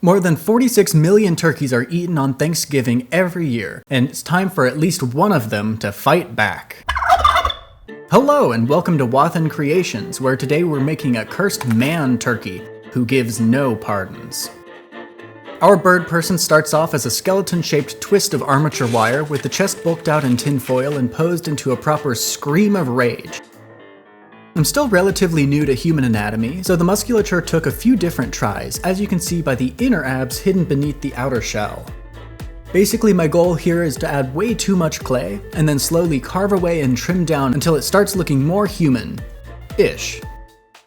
More than 46 million turkeys are eaten on Thanksgiving every year, and it's time for at least one of them to fight back. Hello and welcome to Wathan Creations, where today we're making a cursed man turkey who gives no pardons. Our bird person starts off as a skeleton-shaped twist of armature wire with the chest bulked out in tinfoil and posed into a proper scream of rage. I'm still relatively new to human anatomy, so the musculature took a few different tries, as you can see by the inner abs hidden beneath the outer shell. Basically, my goal here is to add way too much clay, and then slowly carve away and trim down until it starts looking more human-ish.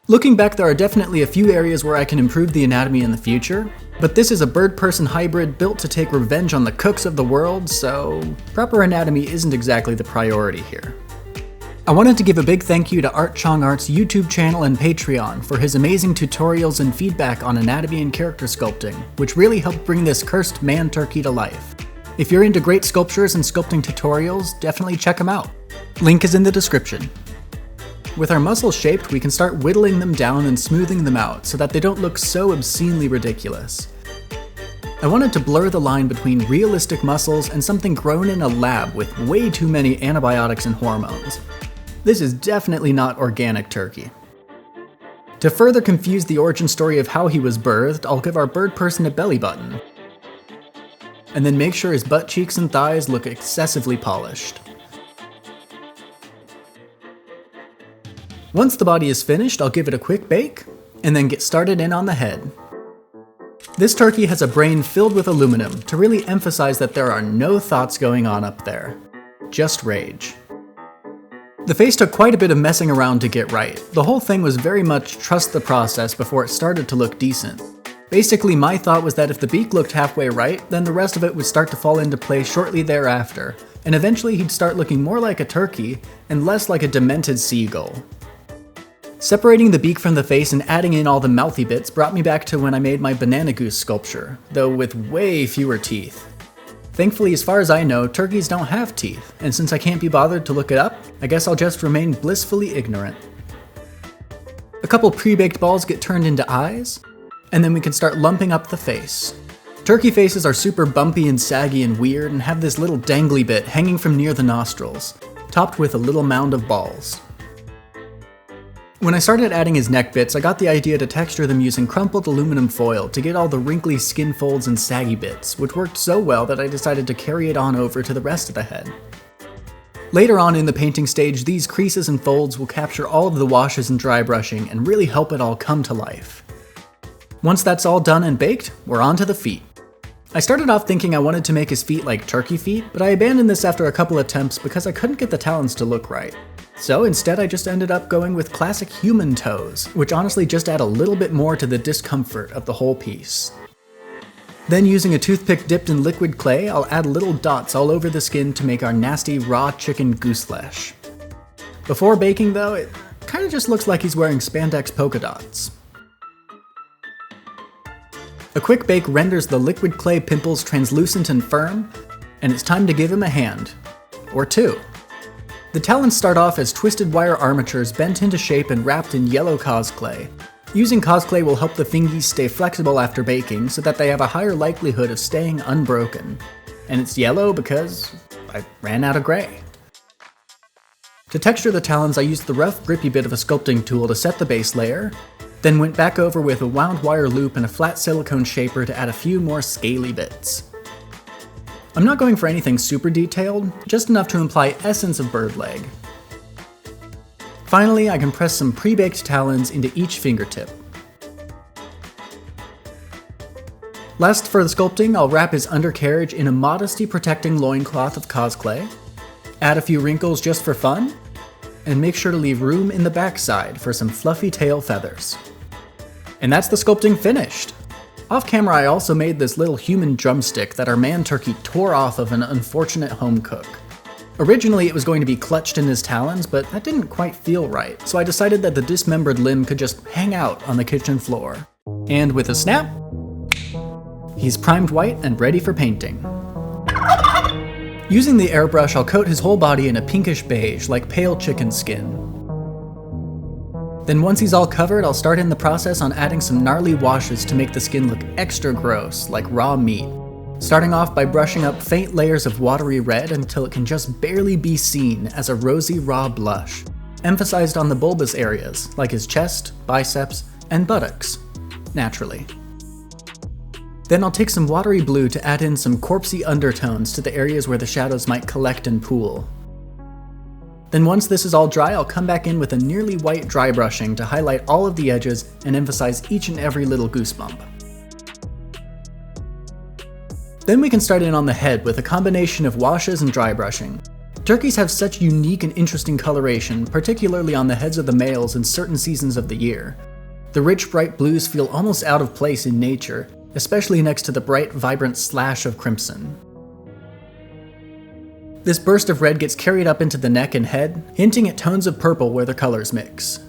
Looking back, there are definitely a few areas where I can improve the anatomy in the future, but this is a bird-person hybrid built to take revenge on the cooks of the world, so proper anatomy isn't exactly the priority here. I wanted to give a big thank you to Art Chong Art's YouTube channel and Patreon for his amazing tutorials and feedback on anatomy and character sculpting, which really helped bring this cursed man turkey to life. If you're into great sculptures and sculpting tutorials, definitely check them out. Link is in the description. With our muscles shaped, we can start whittling them down and smoothing them out so that they don't look so obscenely ridiculous. I wanted to blur the line between realistic muscles and something grown in a lab with way too many antibiotics and hormones. This is definitely not organic turkey. To further confuse the origin story of how he was birthed, I'll give our bird person a belly button. And then make sure his butt cheeks and thighs look excessively polished. Once the body is finished, I'll give it a quick bake, and then get started in on the head. This turkey has a brain filled with aluminum to really emphasize that there are no thoughts going on up there. Just rage. The face took quite a bit of messing around to get right. The whole thing was very much trust the process before it started to look decent. Basically, my thought was that if the beak looked halfway right, then the rest of it would start to fall into place shortly thereafter, and eventually he'd start looking more like a turkey and less like a demented seagull. Separating the beak from the face and adding in all the mouthy bits brought me back to when I made my banana goose sculpture, though with way fewer teeth. Thankfully, as far as I know, turkeys don't have teeth, and since I can't be bothered to look it up, I guess I'll just remain blissfully ignorant. A couple pre-baked balls get turned into eyes, and then we can start lumping up the face. Turkey faces are super bumpy and saggy and weird and have this little dangly bit hanging from near the nostrils, topped with a little mound of balls. When I started adding his neck bits, I got the idea to texture them using crumpled aluminum foil to get all the wrinkly skin folds and saggy bits, which worked so well that I decided to carry it on over to the rest of the head. Later on in the painting stage, these creases and folds will capture all of the washes and dry brushing and really help it all come to life. Once that's all done and baked, we're on to the feet. I started off thinking I wanted to make his feet like turkey feet, but I abandoned this after a couple attempts because I couldn't get the talons to look right. So instead I just ended up going with classic human toes, which honestly just add a little bit more to the discomfort of the whole piece. Then using a toothpick dipped in liquid clay, I'll add little dots all over the skin to make our nasty raw chicken goose flesh. Before baking though, it kinda just looks like he's wearing spandex polka dots. A quick bake renders the liquid clay pimples translucent and firm, and it's time to give him a hand. Or two. The talons start off as twisted wire armatures bent into shape and wrapped in yellow cosclay. Using cosclay will help the fingies stay flexible after baking so that they have a higher likelihood of staying unbroken. And it's yellow because I ran out of gray. To texture the talons, I used the rough, grippy bit of a sculpting tool to set the base layer, then went back over with a wound wire loop and a flat silicone shaper to add a few more scaly bits. I'm not going for anything super detailed, just enough to imply essence of bird leg. Finally, I can press some pre-baked talons into each fingertip. Last for the sculpting, I'll wrap his undercarriage in a modesty-protecting loincloth of cosclay, add a few wrinkles just for fun, and make sure to leave room in the backside for some fluffy tail feathers. And that's the sculpting finished! Off camera, I also made this little human drumstick that our man turkey tore off of an unfortunate home cook. Originally, it was going to be clutched in his talons, but that didn't quite feel right, so I decided that the dismembered limb could just hang out on the kitchen floor. And with a snap, he's primed white and ready for painting. Using the airbrush, I'll coat his whole body in a pinkish beige, like pale chicken skin. Then once he's all covered, I'll start in the process on adding some gnarly washes to make the skin look extra gross, like raw meat. Starting off by brushing up faint layers of watery red until it can just barely be seen as a rosy raw blush, emphasized on the bulbous areas, like his chest, biceps, and buttocks, naturally. Then I'll take some watery blue to add in some corpsey undertones to the areas where the shadows might collect and pool. Then once this is all dry, I'll come back in with a nearly white dry brushing to highlight all of the edges and emphasize each and every little goosebump. Then we can start in on the head with a combination of washes and dry brushing. Turkeys have such unique and interesting coloration, particularly on the heads of the males in certain seasons of the year. The rich, bright blues feel almost out of place in nature, especially next to the bright, vibrant slash of crimson. This burst of red gets carried up into the neck and head, hinting at tones of purple where the colors mix.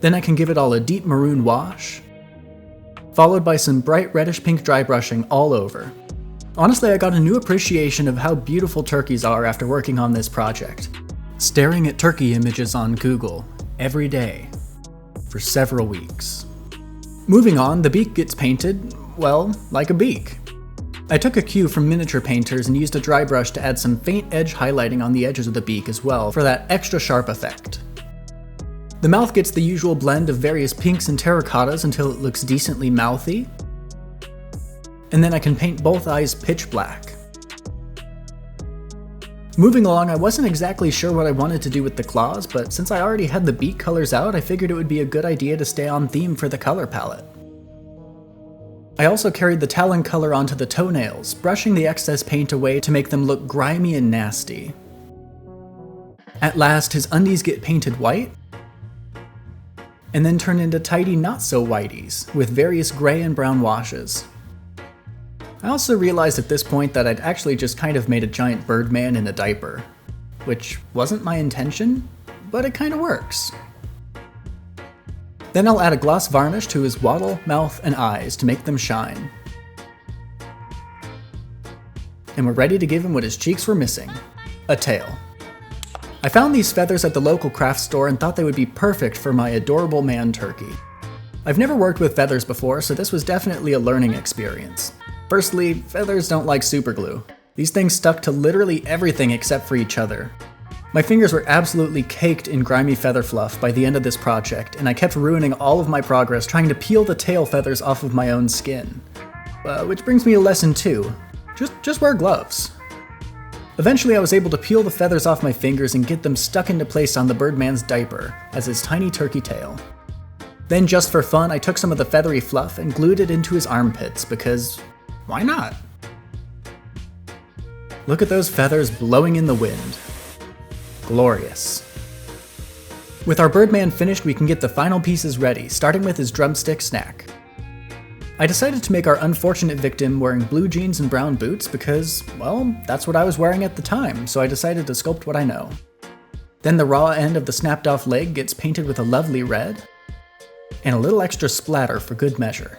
Then I can give it all a deep maroon wash, followed by some bright reddish pink dry brushing all over. Honestly, I got a new appreciation of how beautiful turkeys are after working on this project. Staring at turkey images on Google every day for several weeks. Moving on, the beak gets painted, well, like a beak. I took a cue from miniature painters and used a dry brush to add some faint edge highlighting on the edges of the beak as well for that extra sharp effect. The mouth gets the usual blend of various pinks and terracottas until it looks decently mouthy. And then I can paint both eyes pitch black. Moving along, I wasn't exactly sure what I wanted to do with the claws, but since I already had the beak colors out, I figured it would be a good idea to stay on theme for the color palette. I also carried the talon color onto the toenails, brushing the excess paint away to make them look grimy and nasty. At last, his undies get painted white, and then turn into tidy not-so-whiteys, with various gray and brown washes. I also realized at this point that I'd actually just kind of made a giant Birdman in a diaper, which wasn't my intention, but it kinda works. Then I'll add a gloss varnish to his wattle, mouth, and eyes to make them shine. And we're ready to give him what his cheeks were missing, a tail. I found these feathers at the local craft store and thought they would be perfect for my adorable man turkey. I've never worked with feathers before, so this was definitely a learning experience. Firstly, feathers don't like superglue. These things stuck to literally everything except for each other. My fingers were absolutely caked in grimy feather fluff by the end of this project, and I kept ruining all of my progress trying to peel the tail feathers off of my own skin. Which brings me to lesson 2. Just wear gloves. Eventually I was able to peel the feathers off my fingers and get them stuck into place on the Birdman's diaper as his tiny turkey tail. Then just for fun, I took some of the feathery fluff and glued it into his armpits because why not? Look at those feathers blowing in the wind. Glorious. With our Birdman finished, we can get the final pieces ready, starting with his drumstick snack. I decided to make our unfortunate victim wearing blue jeans and brown boots because, well, that's what I was wearing at the time, so I decided to sculpt what I know. Then the raw end of the snapped off leg gets painted with a lovely red, and a little extra splatter for good measure.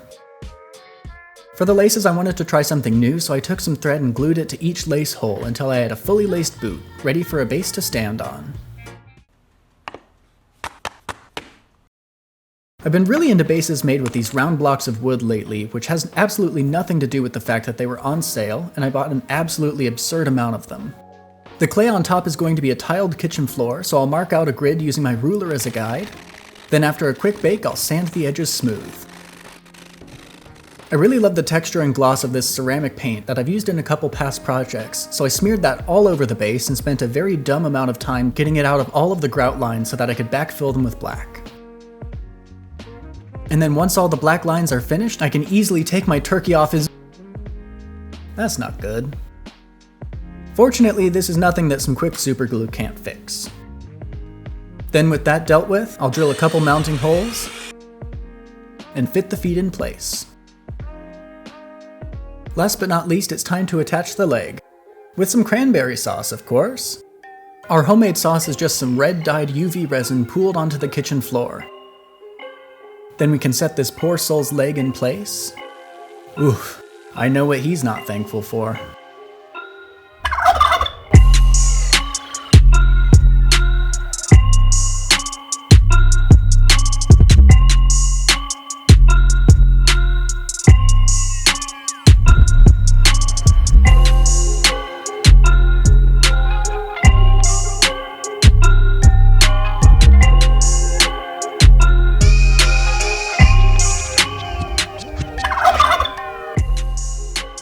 For the laces, I wanted to try something new, so I took some thread and glued it to each lace hole until I had a fully laced boot, ready for a base to stand on. I've been really into bases made with these round blocks of wood lately, which has absolutely nothing to do with the fact that they were on sale, and I bought an absolutely absurd amount of them. The clay on top is going to be a tiled kitchen floor, so I'll mark out a grid using my ruler as a guide. Then after a quick bake, I'll sand the edges smooth. I really love the texture and gloss of this ceramic paint that I've used in a couple past projects, so I smeared that all over the base and spent a very dumb amount of time getting it out of all of the grout lines so that I could backfill them with black. And then once all the black lines are finished, I can easily take my turkey off his... That's not good. Fortunately, this is nothing that some quick superglue can't fix. Then with that dealt with, I'll drill a couple mounting holes and fit the feet in place. Last but not least, it's time to attach the leg. With some cranberry sauce, of course. Our homemade sauce is just some red dyed UV resin pooled onto the kitchen floor. Then we can set this poor soul's leg in place. Oof, I know what he's not thankful for.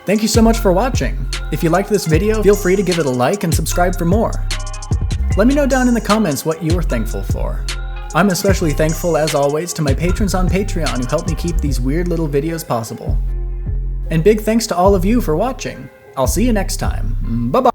Thank you so much for watching. If you liked this video, feel free to give it a like and subscribe for more. Let me know down in the comments what you're thankful for. I'm especially thankful, as always, to my patrons on Patreon who help me keep these weird little videos possible. And big thanks to all of you for watching. I'll see you next time. Bye-bye!